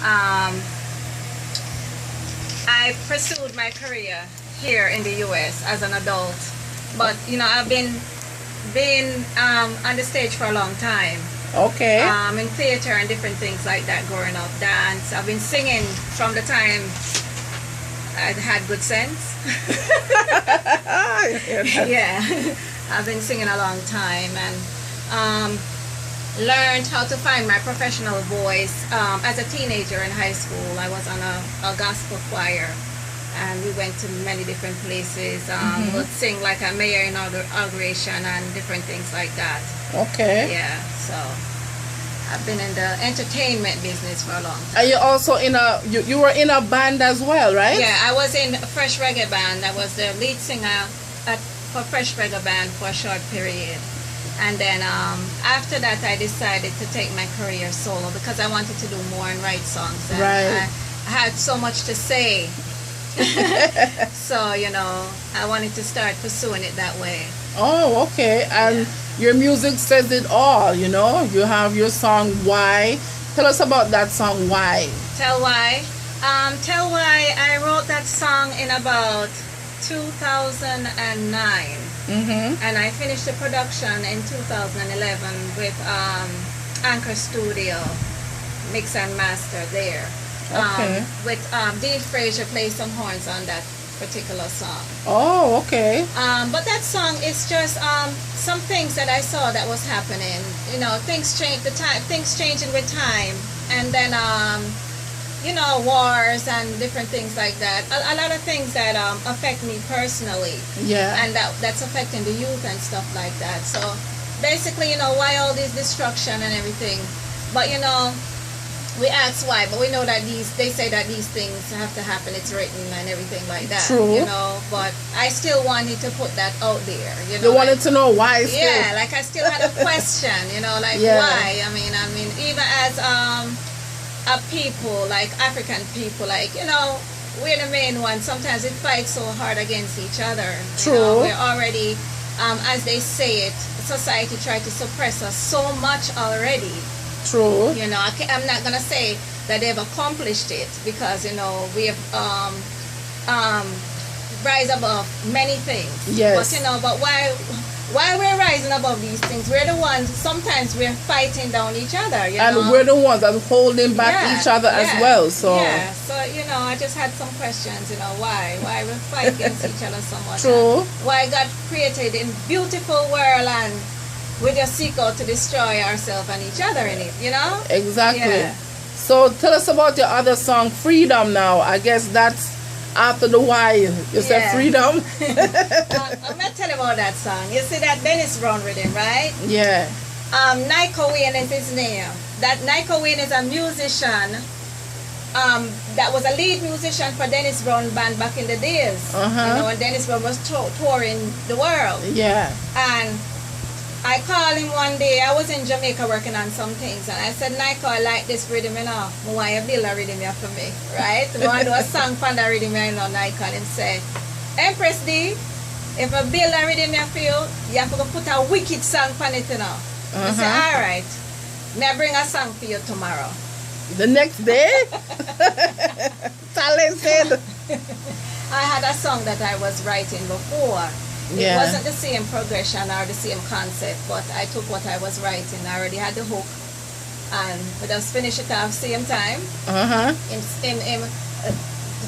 Um, I pursued my career here in the U.S. as an adult, but I've been on the stage for a long time. Okay. In theater and different things like that growing up, dance. I've been singing from the time I had good sense. Yeah, I've been singing a long time and learned how to find my professional voice as a teenager in high school. I was on a gospel choir, and we went to many different places. Would sing like a mayor inauguration and different things like that. Okay. Yeah, so I've been in the entertainment business for a long time. Are you also in you were in a band as well, right? Yeah, I was in a Fresh Reggae band. I was the lead singer for Fresh Reggae band for a short period. And then after that, I decided to take my career solo because I wanted to do more and write songs. And Right. I had so much to say. So, I wanted to start pursuing it that way. Oh, okay. And your music says it all, You have your song Why. Tell us about that song Why. Tell Why. Tell Why, I wrote that song in about 2009. And I finished the production in 2011 with Anchor Studio, mix and master there. Okay. With Dean Fraser plays some horns on that particular song. Oh, okay. But that song is just some things that I saw that was happening. Things change. Things changing with time, and then wars and different things like that. A lot of things that affect me personally. Yeah. And that's affecting the youth and stuff like that. So basically, why all this destruction and everything. But we ask why, but we know that they say that these things have to happen. It's written and everything like that. True. But I still wanted to put that out there. You wanted to know why. Yeah, like I still had a question. Why? I mean, even as a people, like African people, we're the main ones. Sometimes we fight so hard against each other. True. We're already, as they say it, society tried to suppress us so much already. True. I'm not gonna say that they've accomplished it because we have rise above many things. Yes. But why we're rising above these things? We're the ones. Sometimes we're fighting down each other. And we're the ones that are holding back each other as well. So yeah. So I just had some questions. Why we fight against each other so much? True. Why God created a beautiful world and we just seek out to destroy ourselves and each other in it, Exactly. Yeah. So tell us about your other song, Freedom now. I guess that's after the Why. You said Freedom? I'm going to tell you about that song. You see that Dennis Brown rhythm, right? Yeah. Nico Wayne is his name. That Nico Wayne is a musician that was a lead musician for Dennis Brown band back in the days. When Dennis Brown was touring the world. Yeah. And I called him one day. I was in Jamaica working on some things, and I said, Nico, I like this rhythm, I want you to build a rhythm here for me, right? I want to do a song for the rhythm, Nico. And him say, Empress D, if I build a rhythm here for you, you have to put a wicked song on it, I said, all right. May I bring a song for you tomorrow? The next day? Talented. I had a song that I was writing before. It wasn't the same progression or the same concept, but I took what I was writing. I already had the hook, and we just finished it off same time.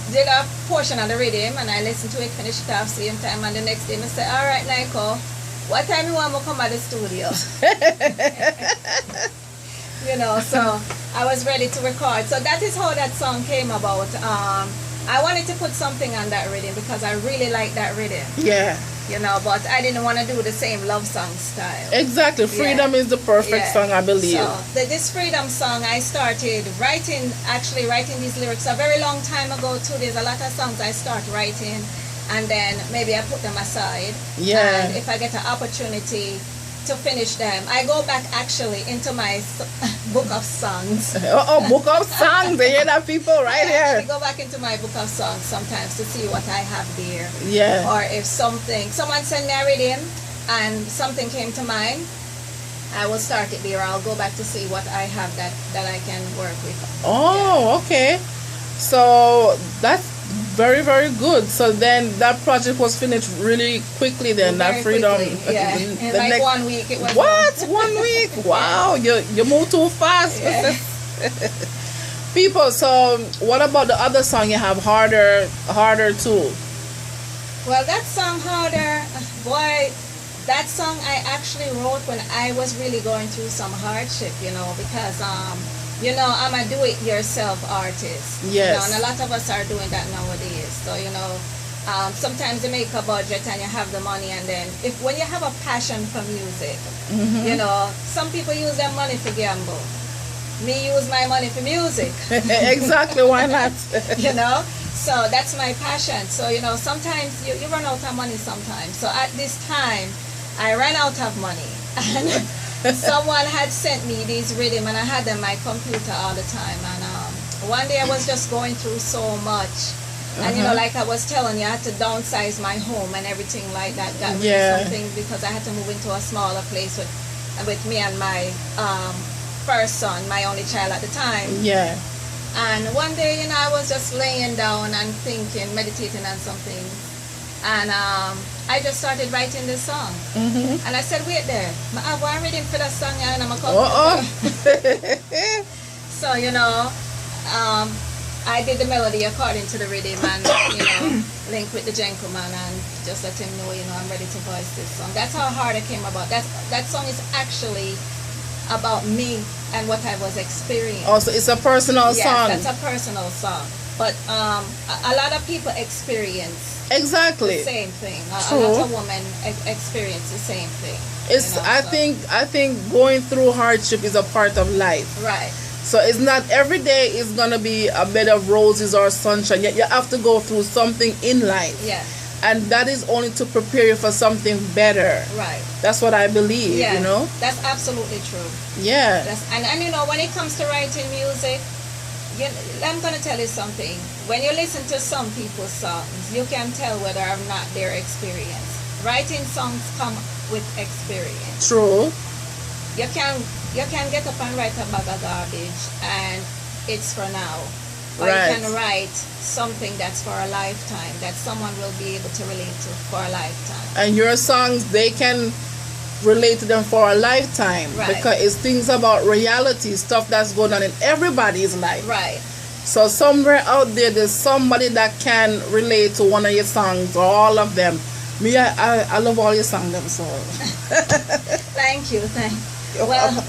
Did a portion of the rhythm, and I listened to it, finished it off same time, and the next day I said, all right, Nico, what time you want me to come at the studio? So I was ready to record. So that is how that song came about. I wanted to put something on that rhythm because I really like that rhythm. Yeah. But I didn't want to do the same love song style. Exactly. Freedom is the perfect song, I believe. So this Freedom song, I started writing these lyrics a very long time ago too. There's a lot of songs I start writing and then maybe I put them aside. Yeah. And if I get an opportunity to finish them, I go back actually into my book of songs. Book of songs. They hear that, people, right here. I go back into my book of songs sometimes to see what I have there. Yeah. Or if someone sent me a rhythm and something came to mind, I will start it there. I'll go back to see what I have that I can work with. Oh, okay. So that's very, very good. So then that project was finished really quickly then, Very that freedom. quickly, yeah. In like 1 week it was What? done. 1 week? Wow, you move too fast. Yeah. People, so what about the other song you have, Harder Too? Well, that song Harder, boy, that song I actually wrote when I was really going through some hardship, because I'm a do-it-yourself artist. Yes. And a lot of us are doing that nowadays. So, sometimes you make a budget and you have the money, and then when you have a passion for music, some people use their money for gamble. Me use my money for music. Exactly, why not? So that's my passion. So, sometimes you run out of money sometimes. So at this time, I ran out of money. And someone had sent me these rhythm, and I had them on my computer all the time. And one day I was just going through so much. And, like I was telling you, I had to downsize my home and everything like that. Got rid of something because I had to move into a smaller place with me and my first son, my only child at the time. Yeah. And one day, I was just laying down and thinking, meditating on something. And I just started writing this song. And I said, wait there, I have one reading for that song and I'm a So, I did the melody according to the rhythm and, link with the gentleman and just let him know, I'm ready to voice this song. That's how hard it came about. That song is actually about me and what I was experiencing. Also, it's a personal song. Yes, that's a personal song. But a lot of people experience exactly the same thing. A True. lot of women experience the same thing. It's I think going through hardship is a part of life. Right. So it's not every day is gonna be a bed of roses or sunshine. You have to go through something in life. Yeah. And that is only to prepare you for something better. Right. That's what I believe, Yeah. That's absolutely true. Yeah. And when it comes to writing music, I'm going to tell you something. When you listen to some people's songs, you can tell whether or not their experience. Writing songs come with experience. True. You can get up and write a bag of garbage and it's for now. Or Right. you can write something that's for a lifetime, that someone will be able to relate to for a lifetime. And your songs, they can relate to them for a lifetime. Right. Because it's things about reality, stuff that's going on in everybody's life. Right. So somewhere out there's somebody that can relate to one of your songs or all of them. Me, I love all your songs. So. Thank you. Well,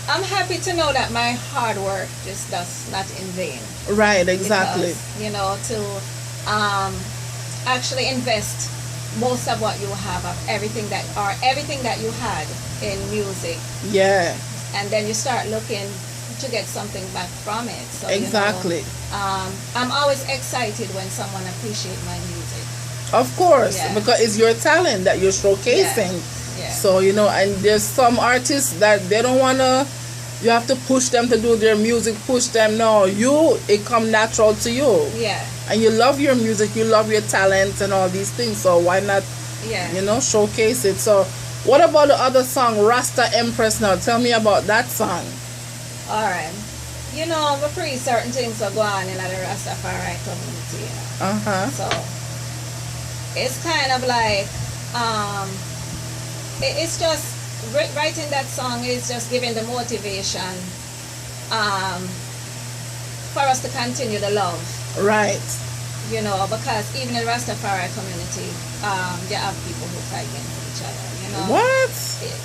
I'm happy to know that my hard work just does not in vain. Right, exactly. Because, to actually invest most of what you have, of everything that you had in music, Yeah, and then you start looking to get something back from it. So exactly. I'm always excited when someone appreciates my music. Of course, Yeah. because it's your talent that you're showcasing. Yeah. So, and there's some artists that they don't want to, you have to push them to do their music, push them. No, it come natural to you. Yeah. And you love your music, you love your talents and all these things. So why not, Yeah. showcase it? So what about the other song, Rasta Empress now? Tell me about that song. All right. Before certain things are going on in the Rastafari community. Uh-huh. So it's kind of like it's just writing that song is just giving the motivation for us to continue the love. Right. Because even in the Rastafari community, there are people who fight against each other. What?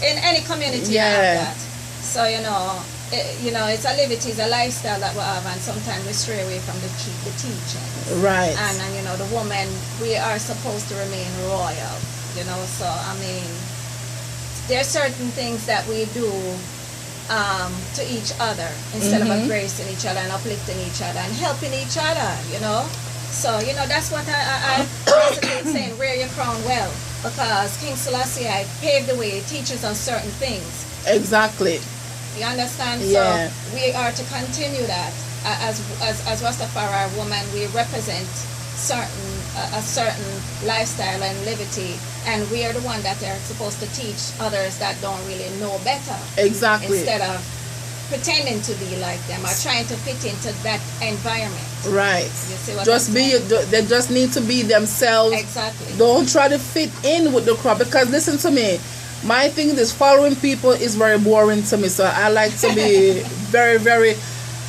In any community, you have that. So it's a liberty, it's a lifestyle that we have, and sometimes we stray away from the teachings. Right. And the woman, we are supposed to remain royal. So there are certain things that we do to each other instead of embracing each other and uplifting each other and helping each other. So that's what I basically saying, wear your crown well, because King Selassie paved the way, teaches us certain things. Exactly. You understand? Yeah. So we are to continue that as Rastafari woman. We represent a certain lifestyle and liberty, and we are the one that are supposed to teach others that don't really know better. Exactly. Instead of pretending to be like them or trying to fit into that environment. Right. You see what Just I'm be. saying? They just need to be themselves. Exactly. Don't try to fit in with the crowd, because listen to me. My thing is, following people is very boring to me. So I like to be very, very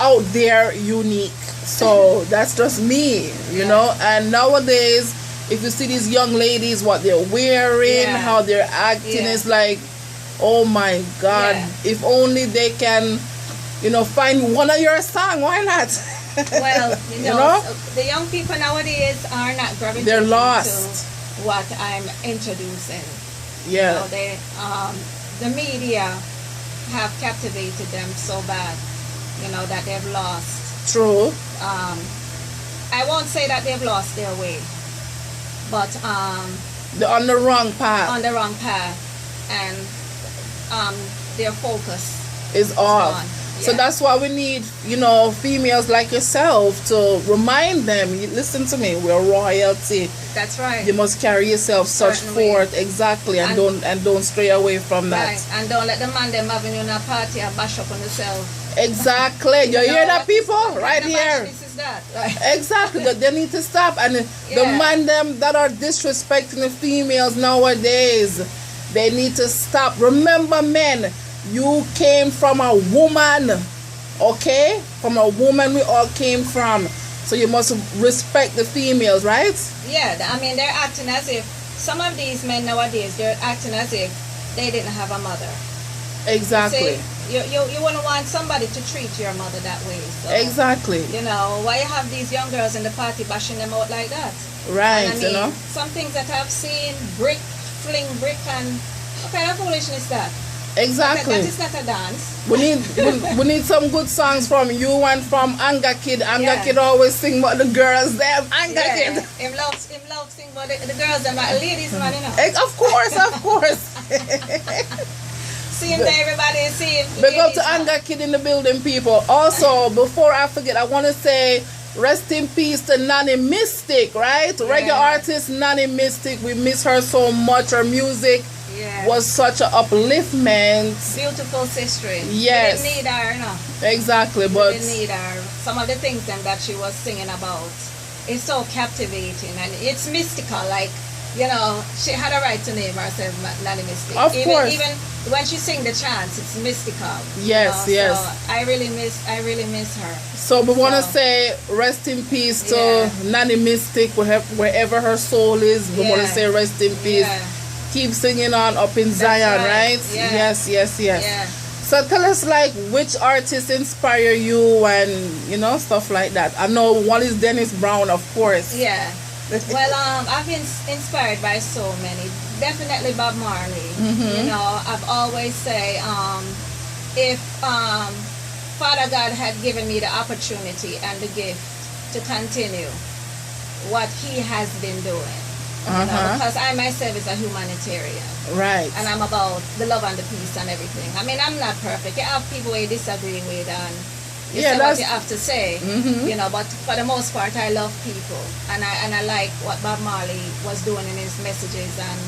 out there, unique. So that's just me, you know. And nowadays, if you see these young ladies, what they're wearing, how they're acting, it's like, oh my God, if only they can, you know, find one of your song, why not? Well, you know, the young people nowadays are not gravitating. They're lost. To what I'm introducing. Yeah. You know, the media have captivated them so bad, you know, that they've lost. True. I won't say that they've lost their way, but they're on the wrong path. On the wrong path, and their focus is off. So that's why we need, you know, females like yourself to remind them, listen to me, we're royalty. That's right. You must carry yourself such forth, exactly, and don't stray away from that. Right. And don't let the man them having you in a party and bash up on yourself. Exactly. you hear that, people? Right here. Is that? Exactly. They need to stop. And the man them that are disrespecting the females nowadays, they need to stop. Remember, men, you came from a woman, okay? From a woman we all came from. So you must respect the females, right? Yeah, I mean, they're acting as if, some of these men nowadays, they're acting as if they didn't have a mother. Exactly. You wouldn't want somebody to treat your mother that way. So, exactly. You know, why you have these young girls in the party bashing them out like that? Right, and I mean, you know? Some things that I've seen, fling brick, and what kind of foolishness is that? Exactly. That is not a dance. We need some good songs from you and from Anga Kid. Anga Kid always sing about the girls them. Anga Kid. Him love sing about the girls them, like ladies man, you know. Of course. See him there, everybody. See him. Big up to Anga Kid in the building, people. Also, before I forget, I want to say rest in peace to Nanny Mystic, right? Reggae artist Nanny Mystic. We miss her so much. Her music was such an upliftment. Beautiful sister. Yes. We didn't need her, no. Exactly, but we didn't need her. Some of the things then that she was singing about, it's so captivating and it's mystical. Like, you know, she had a right to name herself Nanny Mystic. Of course. Even when she sing the chants, it's mystical. Yes, you know? yes. So I really miss her. So we want to say rest in peace to Nanny Mystic, wherever her soul is. We want to say rest in peace. Keep singing on up in Zion, right? Yes. Yeah. So tell us, like, which artists inspire you and, you know, stuff like that. I know one is Dennis Brown, of course. Yeah. Well, I've been inspired by so many. Definitely Bob Marley. You know, I've always say, if Father God had given me the opportunity and the gift to continue what He has been doing, you know, because I myself is a humanitarian. Right. And I'm about the love and the peace and everything. I mean, I'm not perfect. You have people you disagree with and you say what you have to say, you know, but for the most part, I love people. And I like what Bob Marley was doing in his messages. And,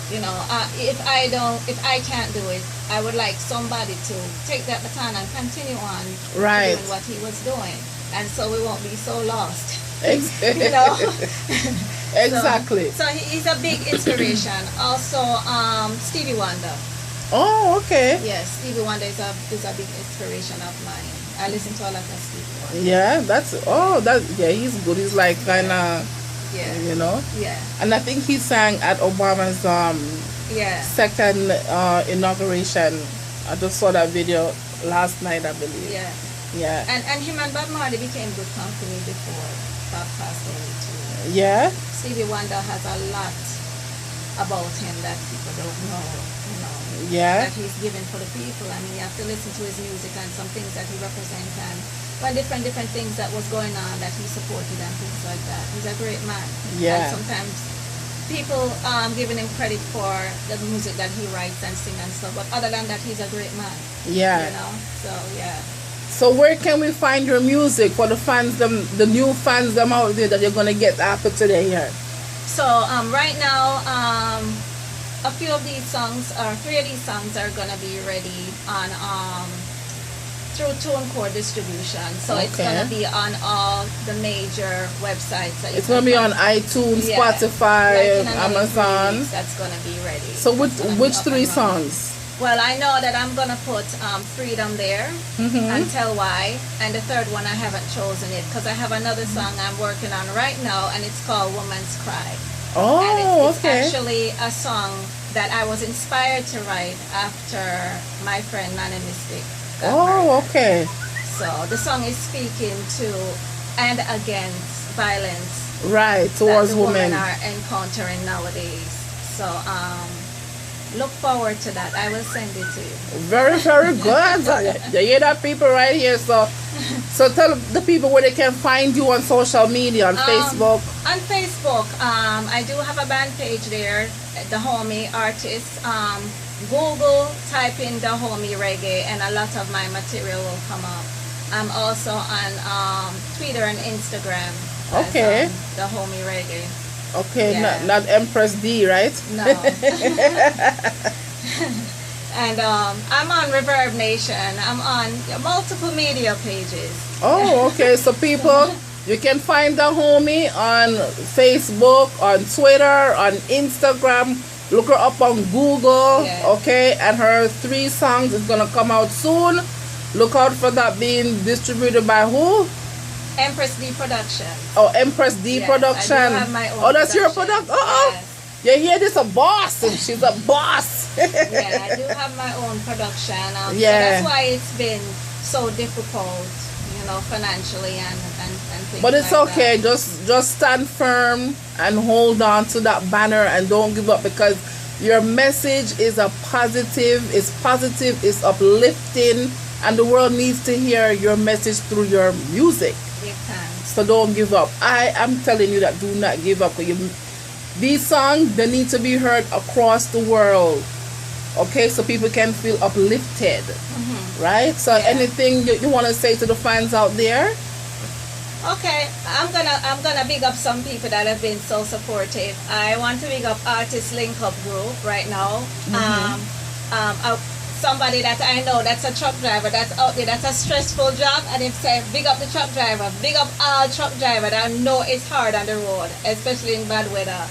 you know, if I can't do it, I would like somebody to take that baton and continue on doing what he was doing. And so we won't be so lost. You know? Exactly. So he's a big inspiration. Also, Stevie Wonder. Oh, okay. Yes, Stevie Wonder is a big inspiration of mine. I listen to a lot of Stevie Wonder. Yeah, he's good. He's like kind of, you know. Yeah. And I think he sang at Obama's second inauguration. I just saw that video last night, I believe. Yeah. And him and Bob Marley became good company before Bob passed away too. Yeah. Stevie Wonder has a lot about him that people don't know, you know. Yeah. That he's given for the people. I mean, you have to listen to his music and some things that he represents and different things that was going on that he supported and things like that. He's a great man. Yeah. And sometimes people giving him credit for the music that he writes and sing and stuff, but other than that, he's a great man. Yeah. You know. So yeah. So where can we find your music for the fans, the new fans them out there that you're gonna get after today here? So right now, a few of these songs, or 3 of these songs, are gonna be ready on through TuneCore distribution. So it's gonna be on all the major websites. That it's gonna be on iTunes, Spotify, like Amazon. That's gonna be ready. So which 3 songs? Well, I know that I'm gonna put Freedom there, and Tell Why, and the third one I haven't chosen it because I have another song I'm working on right now, and it's called Woman's Cry. Oh, and it's okay. actually a song that I was inspired to write after my friend Nana Mystic got murdered. Okay. So the song is speaking to and against violence, right, towards that the women are encountering nowadays. So look forward to that. I will send it to you. Very, very good. You hear that, people, right here. So tell the people where they can find you on social media, on Facebook. On Facebook, I do have a band page there, Dahomey Artists. Google, type in Dahomey Reggae, and a lot of my material will come up. I'm also on Twitter and Instagram. Okay. Dahomey Reggae. Okay, Yeah. not Empress D, right? No. And I'm on Reverb Nation. I'm on multiple media pages. Oh, okay. So people, you can find Dahomey on Facebook, on Twitter, on Instagram. Look her up on Google, okay? And her 3 songs is gonna come out soon. Look out for that being distributed by who? Empress D Production. Oh, Empress D Production. I do have my own that's your product. Yes. You hear this? A boss. She's a boss. Yeah, I do have my own production. So that's why it's been so difficult, financially and things. But it's like okay. that. Just stand firm and hold on to that banner and don't give up, because your message is it's positive, it's uplifting, and the world needs to hear your message through your music. Big time. So don't give up. I am telling you that do not give up. These songs, they need to be heard across the world. Okay, so people can feel uplifted. Right? So anything you want to say to the fans out there? Okay, I'm gonna big up some people that have been so supportive. I want to big up Artist Link Up Group right now. Somebody that I know that's a truck driver that's out there, that's a stressful job, and if say big up the truck driver, big up all truck driver that know it's hard on the road, especially in bad weather.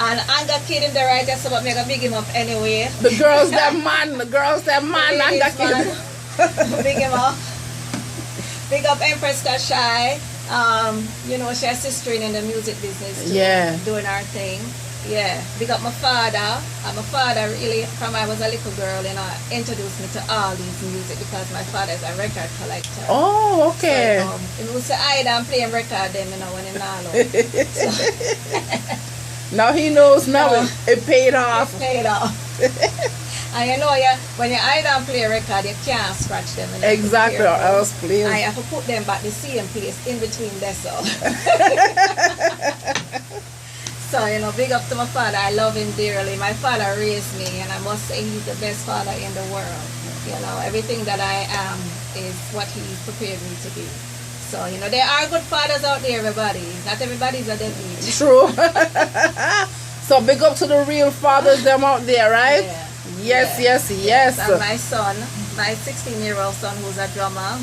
And I got kid in the right just about me gonna big him up anyway. The girls that man, I got kid. Big him up. Big up Empress Shy. She assisting in the music business too, doing her thing. Yeah, big up my father. My father really, from I was a little girl, introduced me to all these music because my father is a record collector. Oh, okay. So, he would say, I don't play record them, when he's not alone. Now he knows now it paid off. It paid off. And when you don't play a record, you can't scratch them. Exactly, or else please. I have to put them back the same place in between this. So, big up to my father. I love him dearly. My father raised me, and I must say he's the best father in the world. Everything that I am is what he prepared me to be. So, there are good fathers out there, everybody. Not everybody's a deadbeat. True. So, big up to the real fathers them out there, right? Yeah. Yes. And my son, my 16-year-old son, who's a drummer,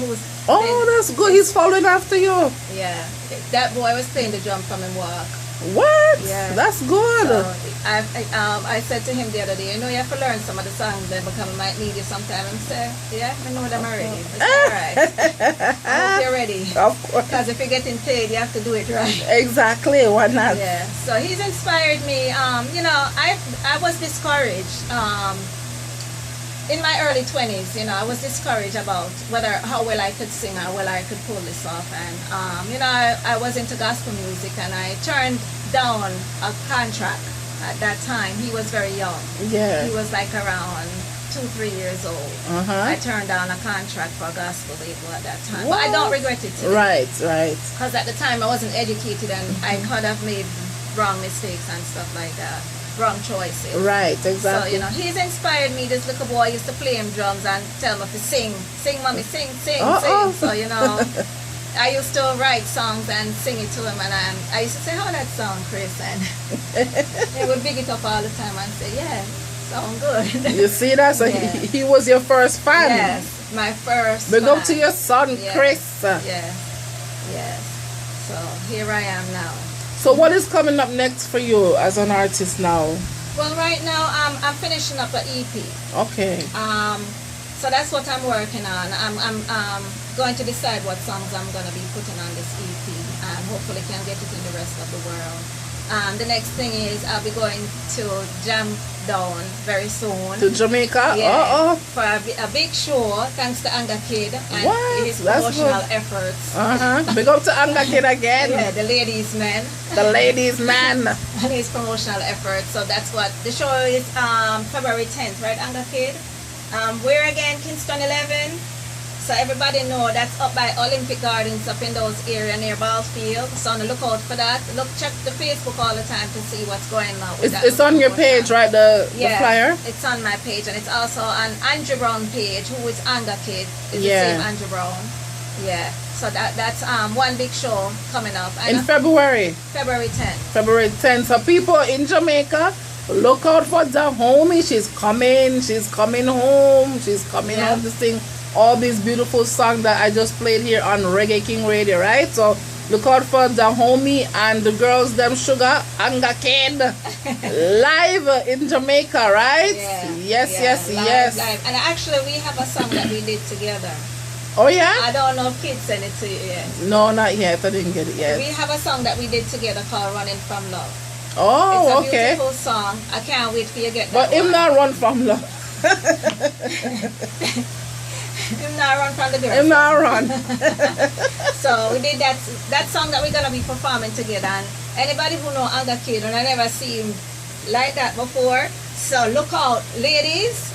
that's good. He's following after you. Yeah. That boy was playing the drum from him walk. What? Yeah. That's good. So I said to him the other day, you have to learn some of the songs then because I might need you sometime. And say, I know them already. It's alright. I hope you're ready. Of course. Because if you're getting paid, you have to do it right. Exactly. Why not? Yeah. So he's inspired me. I was discouraged. In my early 20s, I was discouraged about how well I could sing or well I could pull this off. And, I was into gospel music and I turned down a contract at that time. He was very young. Yeah. He was like around 2-3 years old. I turned down a contract for a gospel label at that time. But I don't regret it today. Right. Because at the time I wasn't educated and I could have made wrong mistakes and stuff like that. drum choices. Right, exactly. So, you know, he's inspired me. This little boy used to play him drums and tell me to sing, mommy, sing, sing. So, you know, I used to write songs and sing it to him, and I used to say, how that sound, Chris? And he would big it up all the time and say, yeah, sound good. You see that? So he was your first fan. Yes, my first Big fan. up to your son, Chris. Yes. So here I am now. So what is coming up next for you as an artist now? Well, right now I'm finishing up an EP. Okay. So that's what I'm working on. I'm going to decide what songs I'm going to be putting on this EP, and hopefully can get it in the rest of the world. The next thing is I'll be going to jam down very soon. To Jamaica? Yeah, for a big show, thanks to Anga Kid and his promotional efforts. Big up to Anga Kid again. Yeah, the ladies' man. The ladies' man. And his promotional efforts. So that's what the show is. February 10th, right, Anga Kid? We're again Kingston 11. So everybody know that's up by Olympic Gardens, up in those area near Ballfield. So look out for that. Check the Facebook all the time to see what's going on with that. It's on your page, right? The flyer? It's on my page, and it's also on Andrew Brown page, who is Anga Kid. It's the same Andrew Brown. Yeah. So that's one big show coming up. And in February? February 10th. So people in Jamaica, look out for Dahomey. She's coming home. She's coming home to sing all these beautiful songs that I just played here on Reggae King Radio, right? So look out for Dahomey and the girls, them Sugar, Anga Kid, live in Jamaica, right? Yes. Live. And actually we have a song that we did together. Oh yeah? I don't know if kids sent it to you yet. No, not yet. I didn't get it yet. We have a song that we did together called Running From Love. Oh, it's a beautiful song. I can't wait for you to get that. But him not run from love. Him not run from the girl. Him not run. So we did that song that we're gonna be performing together. And anybody who know Anga Kid, and I never see him like that before. So look out, ladies.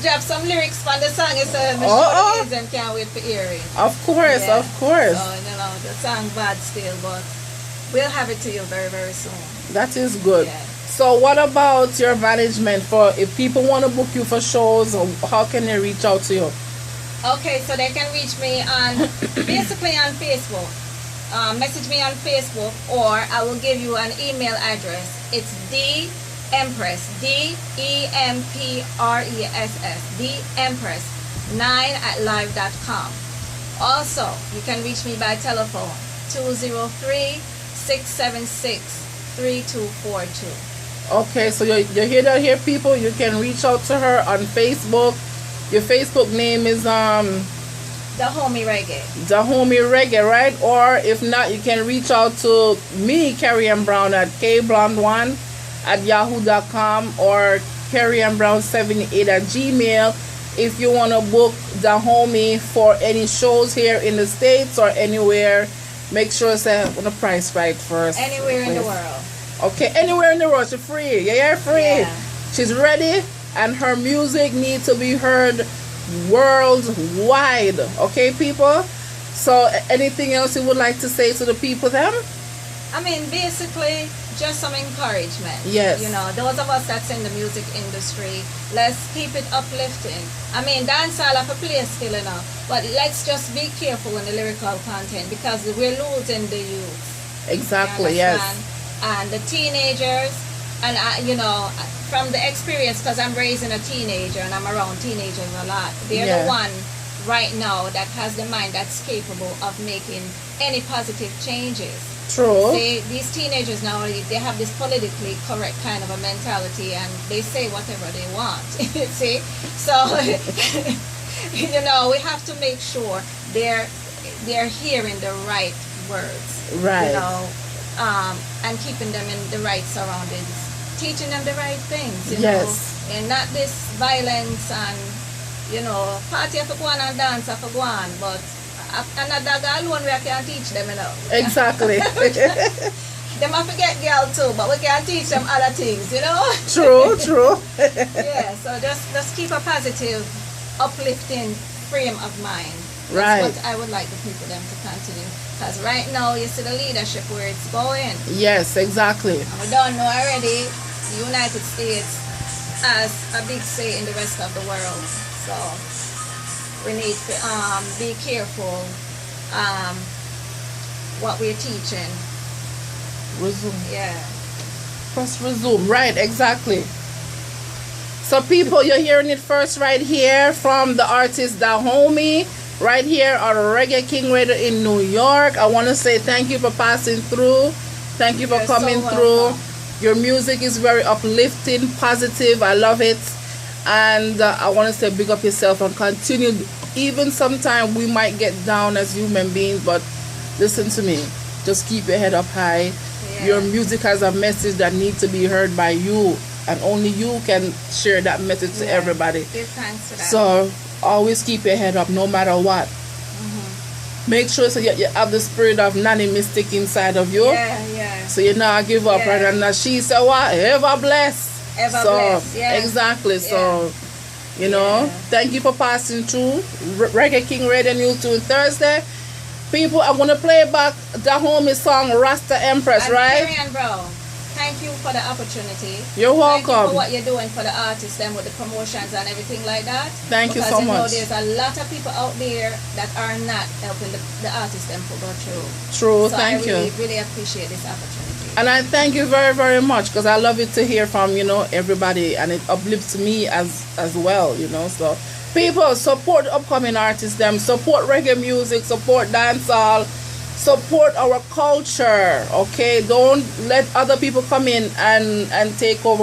Drop some lyrics from the song. It's ladies and can't wait for hearing. Of course. So you know the song bad still, but we'll have it to you very, very soon. That is good. Yeah. So what about your management for if people want to book you for shows, how can they reach out to you? Okay, so they can reach me on basically on Facebook. Message me on Facebook, or I will give you an email address. It's DEmpress, DEmpress, DEmpress9@live.com. Also, you can reach me by telephone 203-676-3242. Okay, so you hear that here, people? You can reach out to her on Facebook. Your Facebook name is Dahomey Reggae. Dahomey Reggae, right? Or if not, you can reach out to me, Carrie Ann Brown, at kblonde1@yahoo.com or carrieannbrown78@gmail. If you want to book Dahomey for any shows here in the States or anywhere, make sure to the price right first. Anywhere in the world. Okay, anywhere in the world. She's free. Yeah, free. Yeah. She's ready, and her music needs to be heard worldwide. Okay, people? So anything else you would like to say to the people then? I mean, basically, just some encouragement. Yes. You know, those of us that's in the music industry, let's keep it uplifting. I mean, dancehall have a place still enough, but let's just be careful in the lyrical content because we're losing the youth. Exactly, yes. And the teenagers, and you know, from the experience, because I'm raising a teenager and I'm around teenagers a lot, they're the one right now that has the mind that's capable of making any positive changes. True. These teenagers now, they have this politically correct kind of a mentality, and they say whatever they want. See? So, you know, we have to make sure they're hearing the right words. Right. You know, and keeping them in the right surroundings, teaching them the right things, you know, and not this violence and, you know, party have to go on and dance have to go on, but another girl alone we can teach them, you know. Exactly. They might forget girl too, but we can teach them other things, you know. True. Yeah, so just keep a positive, uplifting frame of mind. Right. That's what I would like the people them to continue. Because right now, you see the leadership where it's going. Yes, exactly. And we don't know already, the United States has a big say in the rest of the world. So we need to be careful what we're teaching. Resume. Yeah. Press resume. Right, exactly. So people, you're hearing it first right here from the artist Dahomey, right here on Reggae King Radio in New York. I want to say thank you for passing through. Thank you for You're coming so through. welcome. Your music is very uplifting, positive. I love it. And I want to say big up yourself and continue. Even sometimes we might get down as human beings, but listen to me. Just keep your head up high. Yeah. Your music has a message that needs to be heard by you, and only you can share that message to everybody. Give thanks for that. So always keep your head up no matter what. Make sure so you have the spirit of nanny mystic inside of you. Yeah. So you not give up, Yeah. right? And as she said, what? Ever blessed. Ever So, blessed, yeah. exactly. So, you know, Yeah. thank you for passing through Reggae King Radio News Tune Thursday. People, I'm going to play back Dahomey song, Rasta Empress, And right? Carrie Ann Brown, thank you for the opportunity. You're Thank you welcome. for what you're doing for the artists and with the promotions and everything like that. Thank you Because so you know much. there's a lot of people out there that are not helping the artists them to go through. True, So thank I really, you. really appreciate this opportunity. And I thank you very, very much because I love it to hear from, you know, everybody, and it uplifts me as well, you know. So people, support upcoming artists, them support reggae music, support dancehall, support our culture, okay? Don't let other people come in and take over.